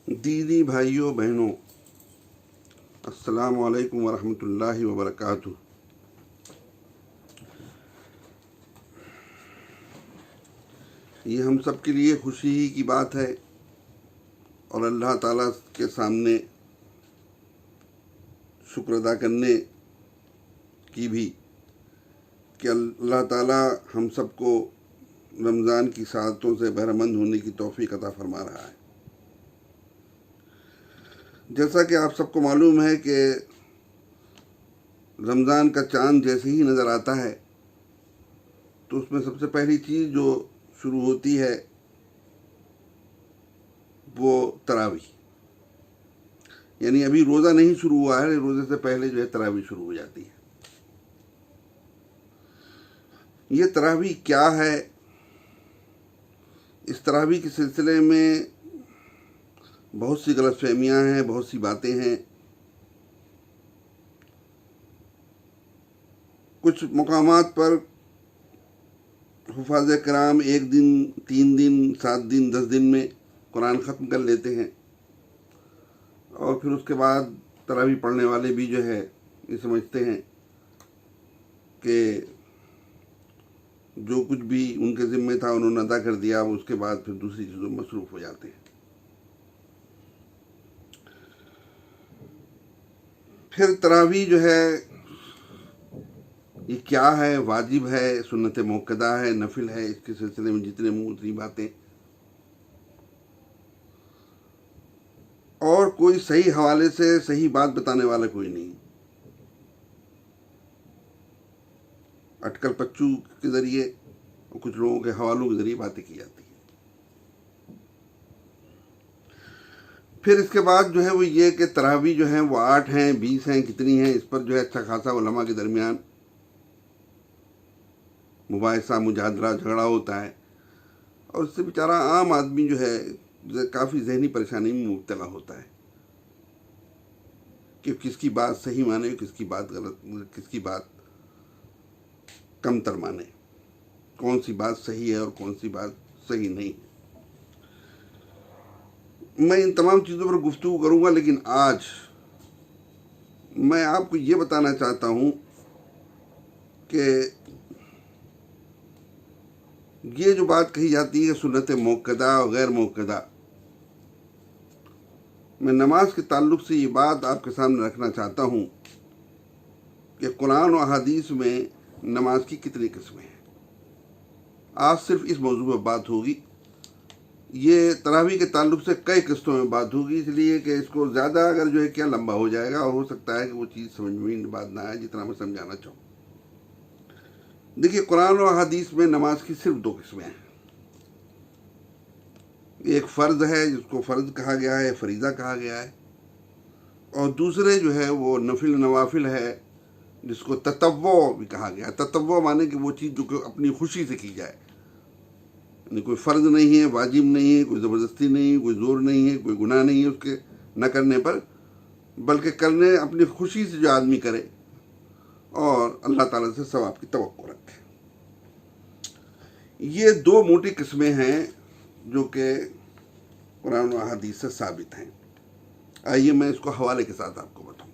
دینی بھائیوں بہنوں، السلام علیکم ورحمۃ اللہ وبرکاتہ۔ یہ ہم سب کے لیے خوشی ہی کی بات ہے اور اللہ تعالیٰ کے سامنے شکر ادا کرنے کی بھی کہ اللہ تعالیٰ ہم سب کو رمضان کی ساعتوں سے بہرمند ہونے کی توفیق عطا فرما رہا ہے۔ جیسا کہ آپ سب کو معلوم ہے کہ رمضان کا چاند جیسے ہی نظر آتا ہے تو اس میں سب سے پہلی چیز جو شروع ہوتی ہے وہ تراویح، یعنی ابھی روزہ نہیں شروع ہوا ہے، روزے سے پہلے جو ہے تراویح شروع ہو جاتی ہے۔ یہ تراویح کیا ہے؟ اس تراویح کے سلسلے میں بہت سی غلط فہمیاں ہیں، بہت سی باتیں ہیں۔ کچھ مقامات پر حفاظ کرام 1 دن، 3 دن، 7 دن، 10 دن میں قرآن ختم کر لیتے ہیں، اور پھر اس کے بعد تراویح پڑھنے والے بھی جو ہے یہ سمجھتے ہیں کہ جو کچھ بھی ان کے ذمہ تھا انہوں نے ادا کر دیا، اس کے بعد پھر دوسری چیزوں میں مصروف ہو جاتے ہیں۔ پھر تراویح جو ہے یہ کیا ہے؟ واجب ہے، سنت موقدہ ہے، نفل ہے؟ اس کے سلسلے میں جتنے منہ اتنی باتیں، اور کوئی صحیح حوالے سے صحیح بات بتانے والا کوئی نہیں۔ اٹکل پچو کے ذریعے اور کچھ لوگوں کے حوالوں کے ذریعے باتیں کی جاتی ہیں۔ پھر اس کے بعد جو ہے وہ یہ کہ تراویح جو ہیں وہ 8 ہیں، 20 ہیں، کتنی ہیں، اس پر جو ہے اچھا خاصا علماء کے درمیان مباحثہ، مجادلہ، جھگڑا ہوتا ہے، اور اس سے بیچارہ عام آدمی جو ہے کافی ذہنی پریشانی میں مبتلا ہوتا ہے کہ کس کی بات صحیح مانے، کس کی بات غلط، کس کی بات کم تر مانے، کون سی بات صحیح ہے اور کون سی بات صحیح نہیں ہے۔ میں ان تمام چیزوں پر گفتگو کروں گا، لیکن آج میں آپ کو یہ بتانا چاہتا ہوں کہ یہ جو بات کہی جاتی ہے سنت موقدہ اور غیر موقدہ، میں نماز کے تعلق سے یہ بات آپ کے سامنے رکھنا چاہتا ہوں کہ قرآن و احادیث میں نماز کی کتنی قسمیں ہیں۔ آج صرف اس موضوع پر بات ہوگی۔ یہ تراویح کے تعلق سے کئی قسطوں میں بات ہوگی، اس لیے کہ اس کو زیادہ اگر جو ہے کیا لمبا ہو جائے گا، اور ہو سکتا ہے کہ وہ چیز سمجھ میں بات نہ آئے جتنا میں سمجھانا چاہوں۔ دیکھیے، قرآن و حدیث میں نماز کی صرف 2 قسمیں ہیں۔ ایک فرض ہے جس کو فرض کہا گیا ہے، فریضہ کہا گیا ہے، اور دوسرے جو ہے وہ نفل نوافل ہے جس کو تطوع بھی کہا گیا ہے۔ تطوع مانے کہ وہ چیز جو کہ اپنی خوشی سے کی جائے، یعنی کوئی فرض نہیں ہے، واجب نہیں ہے، کوئی زبردستی نہیں ہے، کوئی زور نہیں ہے، کوئی گناہ نہیں ہے اس کے نہ کرنے پر، بلکہ کرنے اپنی خوشی سے جو آدمی کرے اور اللہ تعالیٰ سے ثواب کی توقع رکھے۔ یہ 2 موٹی قسمیں ہیں جو کہ قرآن و حدیث سے ثابت ہیں۔ آئیے میں اس کو حوالے کے ساتھ آپ کو بتاؤں۔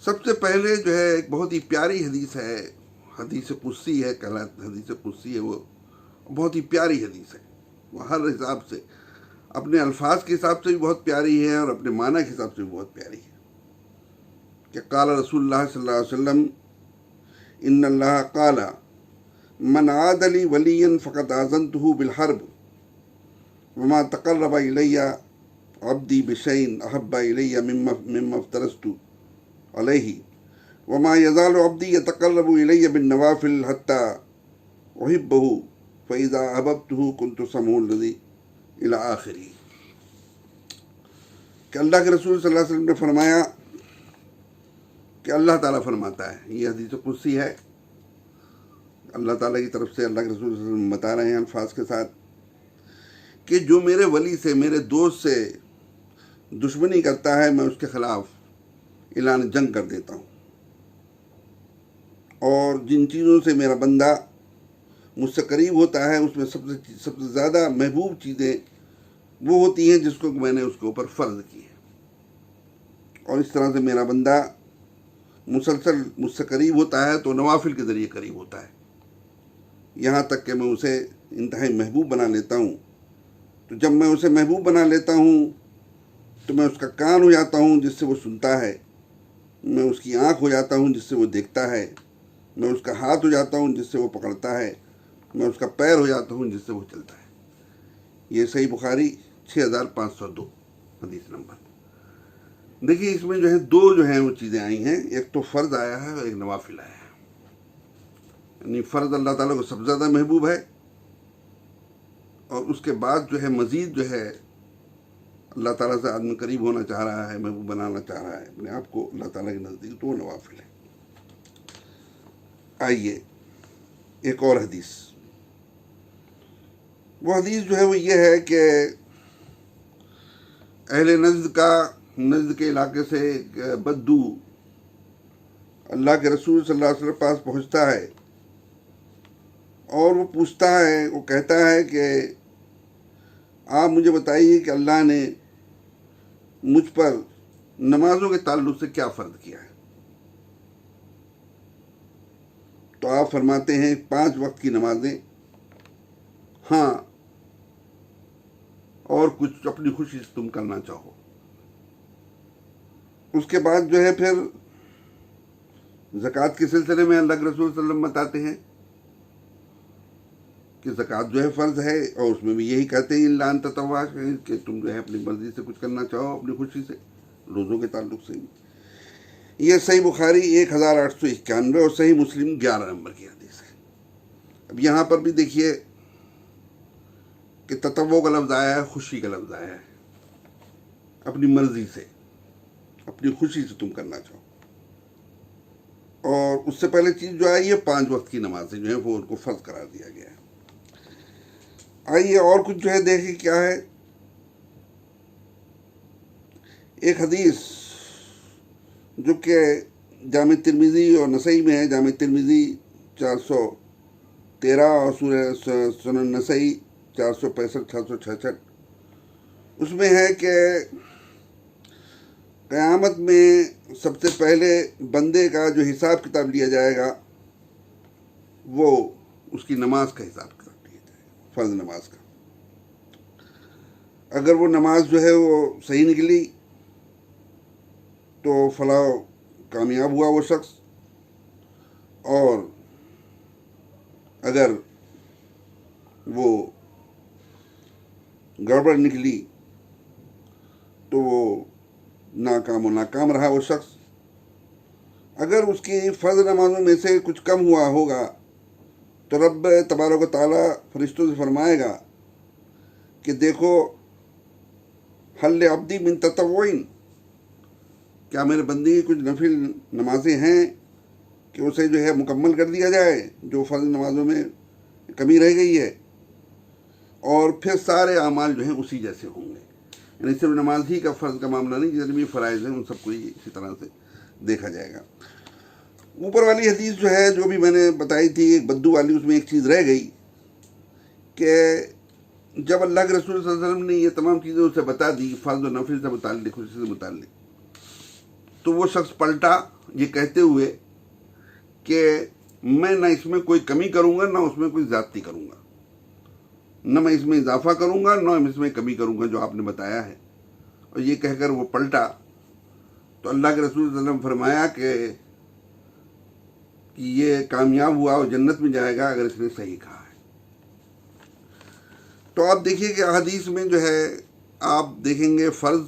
سب سے پہلے جو ہے ایک بہت ہی پیاری حدیث ہے، حدیث قدسی ہے، حدیث قدسی ہے، وہ بہت ہی پیاری حدیث ہے۔ وہ ہر حساب سے، اپنے الفاظ کے حساب سے بھی بہت پیاری ہے اور اپنے معنی کے حساب سے بھی بہت پیاری ہے کہ قال رسول اللہ صلی اللہ علیہ وسلم ان اللہ قال من عاد لی ولیا فقد آذنته بالحرب وما تقرب الی عبدی بشیء احب الی مما افترضت علیہ وما یزال عبدی یتقرب الی بالنوافل حتی احبہ فاذا احببته كنت سمعه الذی الی آخری۔ کہ اللہ کے رسول صلی اللہ علیہ وسلم نے فرمایا کہ اللہ تعالیٰ فرماتا ہے، یہ حدیث قدسی ہے، اللہ تعالیٰ کی طرف سے اللہ کے رسول صلی اللہ علیہ وسلم بتا رہے ہیں الفاظ کے ساتھ کہ جو میرے ولی سے، میرے دوست سے دشمنی کرتا ہے، میں اس کے خلاف اعلان جنگ کر دیتا ہوں، اور جن چیزوں سے میرا بندہ مجھ سے قریب ہوتا ہے اس میں سب سے زیادہ محبوب چیزیں وہ ہوتی ہیں جس کو میں نے اس کے اوپر فرض کی ہے، اور اس طرح سے میرا بندہ مسلسل مجھ سے قریب ہوتا ہے تو نوافل کے ذریعے قریب ہوتا ہے، یہاں تک کہ میں اسے انتہائی محبوب بنا لیتا ہوں۔ تو جب میں اسے محبوب بنا لیتا ہوں تو میں اس کا کان ہو جاتا ہوں جس سے وہ سنتا ہے، میں اس کی آنکھ ہو جاتا ہوں جس سے وہ دیکھتا ہے، میں اس کا ہاتھ ہو جاتا ہوں جس سے وہ پکڑتا ہے، میں اس کا پیر ہو جاتا ہوں جس سے وہ چلتا ہے۔ یہ صحیح بخاری 6502 حدیث نمبر۔ دیکھیے اس میں جو ہے دو جو ہیں وہ چیزیں آئی ہیں، ایک تو فرض آیا ہے اور ایک نوافل آیا ہے۔ یعنی فرض اللہ تعالیٰ کو سب سے زیادہ محبوب ہے، اور اس کے بعد جو ہے مزید جو ہے اللہ تعالیٰ سے آدمی قریب ہونا چاہ رہا ہے، محبوب بنانا چاہ رہا ہے اپنے آپ کو اللہ تعالیٰ کے نزدیک، تو وہ نوافل ہے۔ آئیے ایک اور حدیث، وہ حدیث جو ہے وہ یہ ہے کہ اہل نجد کے علاقے سے ایک بدو اللہ کے رسول صلی اللہ علیہ وسلم کے پاس پہنچتا ہے، اور وہ پوچھتا ہے، وہ کہتا ہے کہ آپ مجھے بتائیے کہ اللہ نے مجھ پر نمازوں کے تعلق سے کیا فرض کیا ہے؟ تو آپ فرماتے ہیں 5 وقت کی نمازیں، ہاں، اور کچھ اپنی خوشی سے تم کرنا چاہو۔ اس کے بعد جو ہے پھر زکوٰۃ کے سلسلے میں اللہ کے رسول صلی اللہ علیہ وسلم بتاتے ہیں کہ زکوٰۃ جو ہے فرض ہے، اور اس میں بھی یہی کہتے ہیں الا ان تطوع، کہ تم جو ہے اپنی مرضی سے کچھ کرنا چاہو اپنی خوشی سے، روزوں کے تعلق سے بھی۔ یہ صحیح بخاری 1891 اور صحیح مسلم 11 نمبر کی حدیث ہے۔ اب یہاں پر بھی دیکھیے کہ تطوع کا لفظ آیا ہے، خوشی کا لفظ آیا ہے، اپنی مرضی سے، اپنی خوشی سے تم کرنا چاہو۔ اور اس سے پہلے چیز جو آئی ہے 5 وقت کی نمازیں جو ہیں وہ ان کو فرض قرار دیا گیا ہے۔ آئیے اور کچھ جو ہے دیکھیں کیا ہے۔ ایک حدیث جو کہ جامع ترمذی اور نسائی میں ہے، جامع ترمذی 413 اور سنن نسائی 465 666، اس میں ہے کہ قیامت میں سب سے پہلے بندے کا جو حساب کتاب لیا جائے گا وہ اس کی نماز کا حساب کتاب لیا جائے گا، فرض نماز کا۔ اگر وہ نماز جو ہے وہ صحیح نکلی تو فلاح کامیاب ہوا وہ شخص، اور اگر وہ گڑبڑ نکلی تو وہ ناکام رہا وہ شخص۔ اگر اس کی فرض نمازوں میں سے کچھ کم ہوا ہوگا تو رب تبارک و تعالیٰ فرشتوں سے فرمائے گا کہ دیکھو حل عبدی من تطوعین، کیا میرے بندے کی کچھ نفل نمازیں ہیں کہ اسے جو ہے مکمل کر دیا جائے جو فرض نمازوں میں کمی رہ گئی ہے، اور پھر سارے اعمال جو ہیں اسی جیسے ہوں گے۔ یعنی صرف نماز ہی کا فرض کا معاملہ نہیں، جتنے بھی فرائض ہیں ان سب کو اسی طرح سے دیکھا جائے گا۔ اوپر والی حدیث جو ہے جو بھی میں نے بتائی تھی ایک بدو والی، اس میں ایک چیز رہ گئی کہ جب اللہ کے رسول صلی اللہ علیہ وسلم نے یہ تمام چیزیں اسے بتا دی، فرض و نفل سے متعلق، خوشی سے متعلق، تو وہ شخص پلٹا یہ کہتے ہوئے کہ میں نہ اس میں کوئی کمی کروں گا، نہ اس میں کوئی زیادتی کروں گا، نہ میں اس میں اضافہ کروں گا، نہ اس میں کمی کروں گا جو آپ نے بتایا ہے۔ اور یہ کہہ کر وہ پلٹا تو اللہ کے رسول صلی اللہ علیہ وسلم فرمایا کہ یہ کامیاب ہوا اور جنت میں جائے گا اگر اس نے صحیح کہا ہے۔ تو آپ دیکھیے کہ حدیث میں جو ہے آپ دیکھیں گے فرض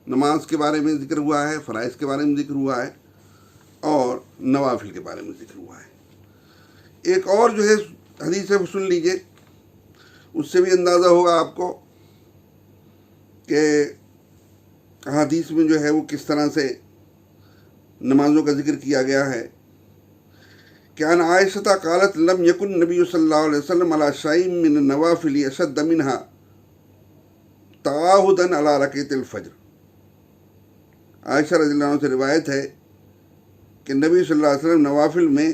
نماز کے بارے میں ذکر ہوا ہے، فرائض کے بارے میں ذکر ہوا ہے، اور نوافل کے بارے میں ذکر ہوا ہے۔ ایک اور جو ہے حدیث ہے وہ سن لیجئے، اس سے بھی اندازہ ہوگا آپ کو کہ حدیث میں جو ہے وہ کس طرح سے نمازوں کا ذکر کیا گیا ہے۔ کہ ان عائشہ قالت لم یکن نبی صلی اللہ علیہ وسلم علی شیء من النوافل اشد منها تعاہدا علی رکعۃ الفجر۔ عائشہ رضی اللہ عنہ سے روایت ہے کہ نبی صلی اللہ علیہ وسلم نوافل میں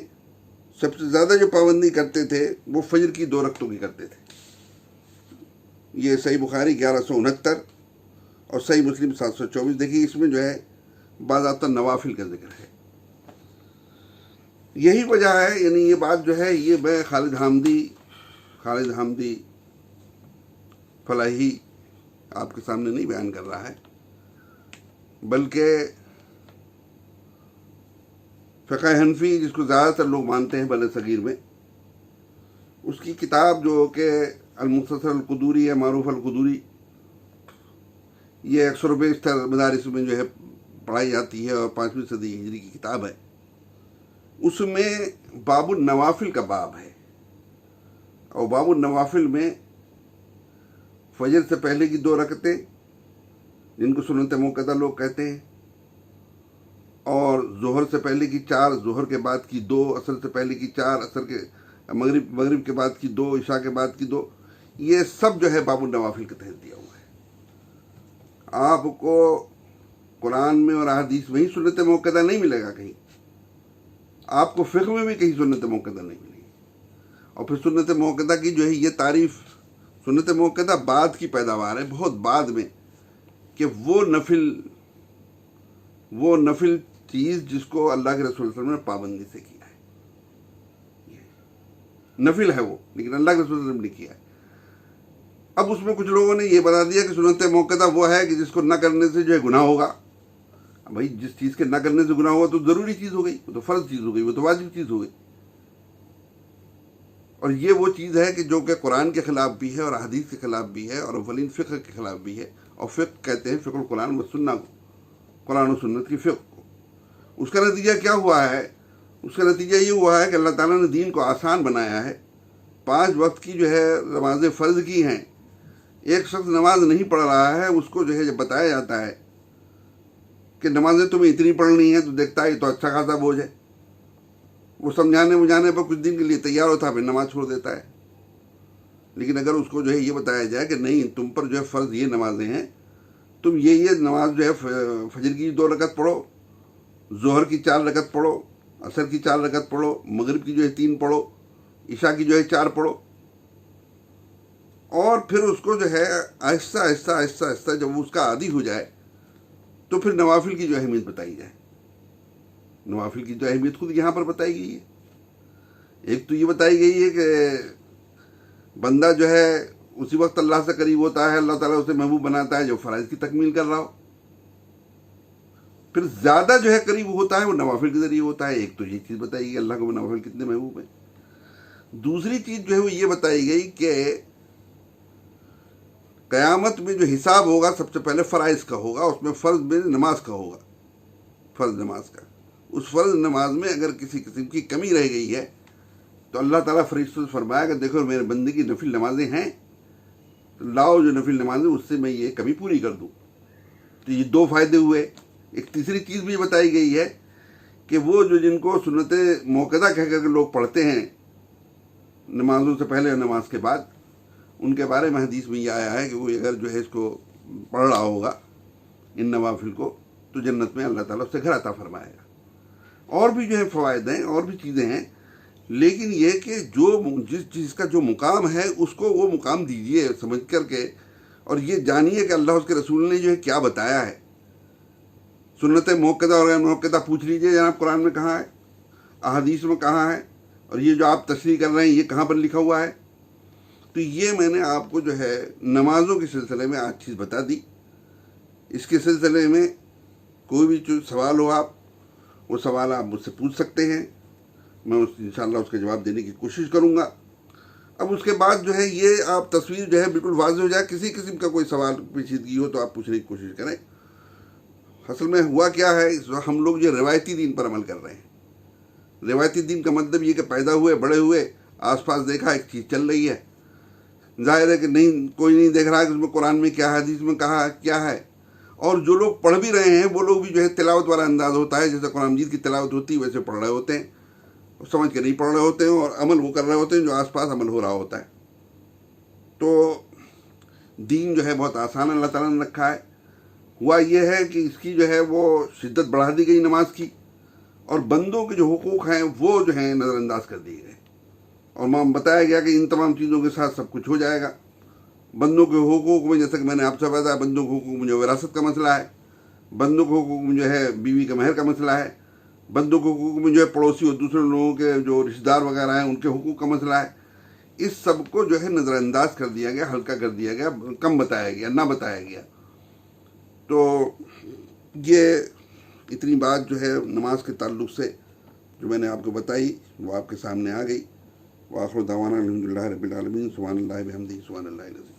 سب سے زیادہ جو پابندی کرتے تھے وہ فجر کی 2 رکعتوں کی کرتے تھے۔ یہ صحیح بخاری 1169 اور صحیح مسلم 724. دیکھیے اس میں جو ہے باضابطہ نوافل کا ذکر ہے. یہی وجہ ہے، یعنی یہ بات جو ہے یہ میں خالد حامدی فلاحی آپ کے سامنے نہیں بیان کر رہا ہے، بلکہ فقہ حنفی جس کو زیادہ تر لوگ مانتے ہیں بر صغیر میں، اس کی کتاب جو کہ المختصر القدوری ہے، معروف القدوری، یہ اکثر و بیشتر مدارس میں جو ہے پڑھائی جاتی ہے اور 5ویں صدی ہجری کی کتاب ہے. اس میں باب النوافل کا باب ہے، اور باب النوافل میں فجر سے پہلے کی 2 رکعتیں جن کو سنت موقدہ لوگ کہتے ہیں، اور ظہر سے پہلے کی 4، ظہر کے بعد کی 2، عصر سے پہلے کی 4، عصر کے مغرب کے بعد کی 2، عشاء کے بعد کی 2، یہ سب جو ہے باب النوافل کے تحت دیا ہوا ہے. آپ کو قرآن میں اور احادیث میں ہی سنت موقدہ نہیں ملے گا کہیں، آپ کو فقہ میں بھی کہیں سنت موقدہ نہیں ملے گی. اور پھر سنت موقدہ کی جو ہے یہ تعریف، سنت موقدہ بعد کی پیداوار ہے، بہت بعد میں، کہ وہ نفل چیز جس کو اللہ کے رسول صلی اللہ علیہ وسلم نے پابندی سے کیا ہے، نفل ہے وہ، لیکن اللہ کے رسول صلی اللہ علیہ وسلم نے کیا ہے. اب اس میں کچھ لوگوں نے یہ بتا دیا کہ سنت موقدہ وہ ہے کہ جس کو نہ کرنے سے جو ہے گناہ ہوگا. بھائی جس چیز کے نہ کرنے سے گناہ ہوگا تو ضروری چیز ہو گئی، وہ تو فرض چیز ہو گئی، وہ تو واجب چیز ہو گئی. اور یہ وہ چیز ہے کہ جو کہ قرآن کے خلاف بھی ہے اور حدیث کے خلاف بھی ہے اور اولین فقہ کے خلاف بھی ہے. اور فقہ کہتے ہیں فقہ القرآن و سنہ کو، قرآن و سنت کی فقہ کو. اس کا نتیجہ کیا ہوا ہے؟ اس کا نتیجہ یہ ہوا ہے کہ اللہ تعالیٰ نے دین کو آسان بنایا ہے. 5 وقت کی جو ہے نمازیں فرض کی ہیں. ایک شخص نماز نہیں پڑھ رہا ہے، اس کو جو ہے جب بتایا جاتا ہے کہ نمازیں تمہیں اتنی پڑھنی ہیں تو دیکھتا ہے یہ تو اچھا خاصا بوجھ ہے، وہ سمجھانے بجھانے پر کچھ دن کے لیے تیار ہوتا ہے، پھر نماز چھوڑ دیتا ہے. لیکن اگر اس کو جو ہے یہ بتایا جائے کہ نہیں تم پر جو ہے فرض یہ نمازیں ہیں، تم یہ نماز جو ہے فجر کی 2 رکعت پڑھو، ظہر کی 4 رکعت پڑھو، عصر کی 4 رکعت پڑھو، مغرب کی جو ہے 3 پڑھو، عشاء کی جو ہے 4 پڑھو، اور پھر اس کو جو ہے آہستہ آہستہ آہستہ آہستہ جب اس کا عادی ہو جائے تو پھر نوافل کی جو اہمیت بتائی جائے. نوافل کی جو اہمیت خود یہاں پر بتائی گئی ہے. ایک تو یہ بتائی گئی ہے کہ بندہ جو ہے اسی وقت اللہ سے قریب ہوتا ہے، اللہ تعالیٰ اسے محبوب بناتا ہے جو فرائض کی تکمیل کر رہا ہو. پھر زیادہ جو ہے قریب ہوتا ہے وہ نوافل کے ذریعے ہوتا ہے. ایک تو یہ چیز بتائی گئی اللہ کو نوافل کتنے محبوب ہیں. دوسری چیز جو ہے وہ یہ بتائی گئی کہ قیامت میں جو حساب ہوگا سب سے پہلے فرائض کا ہوگا، اس میں فرض میں نماز کا ہوگا، فرض نماز کا. اس فرض نماز میں اگر کسی قسم کی کمی رہ گئی ہے تو اللہ تعالیٰ فرشتوں سے فرمایا کہ دیکھو میرے بندے کی نفل نمازیں ہیں، تو لاؤ جو نفل نمازیں اس سے میں یہ کمی پوری کر دوں. تو یہ 2 فائدے ہوئے. ایک تیسری چیز بھی بتائی گئی ہے کہ وہ جو جن کو سنت موقدہ کہہ کر کے لوگ پڑھتے ہیں نمازوں سے پہلے اور نماز کے بعد، ان کے بارے میں حدیث میں یہ آیا ہے کہ وہ اگر جو ہے اس کو پڑھ رہا ہوگا ان نوافل کو تو جنت میں اللہ تعالیٰ اس سے گھر عطا فرمائے گا. اور بھی جو ہے فوائد ہیں اور بھی چیزیں ہیں، لیکن یہ کہ جس چیز کا جو مقام ہے اس کو وہ مقام دیجیے سمجھ کر کے، اور یہ جانیے کہ اللہ اس کے رسول نے جو ہے کیا بتایا ہے. سنت موقدہ اور غیر موقدہ پوچھ لیجئے جناب قرآن میں کہاں ہے، احادیث میں کہاں ہے، اور یہ جو آپ تشریح کر رہے ہیں یہ کہاں پر لکھا ہوا ہے. تو یہ میں نے آپ کو جو ہے نمازوں کے سلسلے میں آج چیز بتا دی. اس کے سلسلے میں کوئی بھی جو سوال ہو وہ سوال آپ مجھ سے پوچھ سکتے ہیں، میں انشاءاللہ اس کا جواب دینے کی کوشش کروں گا. اب اس کے بعد جو ہے یہ آپ تصویر جو ہے بالکل واضح ہو جائے. کسی قسم کا کوئی سوال پیچیدگی ہو تو آپ پوچھنے کی کوشش کریں. اصل میں ہوا کیا ہے، اس وقت ہم لوگ جو روایتی دین پر عمل کر رہے ہیں. روایتی دین کا مطلب یہ کہ پیدا ہوئے بڑے ہوئے آس پاس دیکھا ایک چیز چل رہی ہے، ظاہر ہے کہ نہیں کوئی نہیں دیکھ رہا ہے کہ اس میں قرآن میں کیا ہے، حدیث میں کہا کیا ہے. اور جو لوگ پڑھ بھی رہے ہیں وہ لوگ بھی جو ہے تلاوت والا انداز ہوتا ہے، جیسے قرآن مجید کی تلاوت ہوتی ہے ویسے پڑھ رہے ہوتے ہیں، سمجھ کے نہیں پڑھ رہے ہوتے ہیں، اور عمل وہ کر رہے ہوتے ہیں جو آس پاس عمل ہو رہا ہوتا ہے. تو دین جو ہے بہت آسان اللہ تعالیٰ نے رکھا ہے. ہوا یہ ہے کہ اس کی جو ہے وہ شدت بڑھا دی گئی نماز کی، اور بندوں کے جو حقوق ہیں وہ جو ہیں نظر انداز کر دیے گئے. اور بتایا گیا کہ ان تمام چیزوں کے ساتھ سب کچھ ہو جائے گا. بندوں کے حقوق میں جیسا کہ میں نے آپ سے بتایا، بندوں کے حقوق میں جو وراثت کا مسئلہ ہے، بندوں کے حقوق میں جو ہے بیوی کا مہر کا مسئلہ ہے، بندوں کے حقوق میں جو ہے پڑوسی اور دوسرے لوگوں کے جو رشتہ دار وغیرہ ہیں ان کے حقوق کا مسئلہ ہے، اس سب کو جو ہے نظر انداز کر دیا گیا، ہلکا کر دیا گیا، کم بتایا گیا، نہ بتایا گیا۔ تو یہ اتنی بات جو ہے نماز کے تعلق سے جو میں نے آپ کو بتائی وہ آپ کے سامنے آ گئی۔ وآخر دعوانا الحمدللہ رب العالمین، سبحان اللہ بحمدہ، سبحان اللہ العظیم۔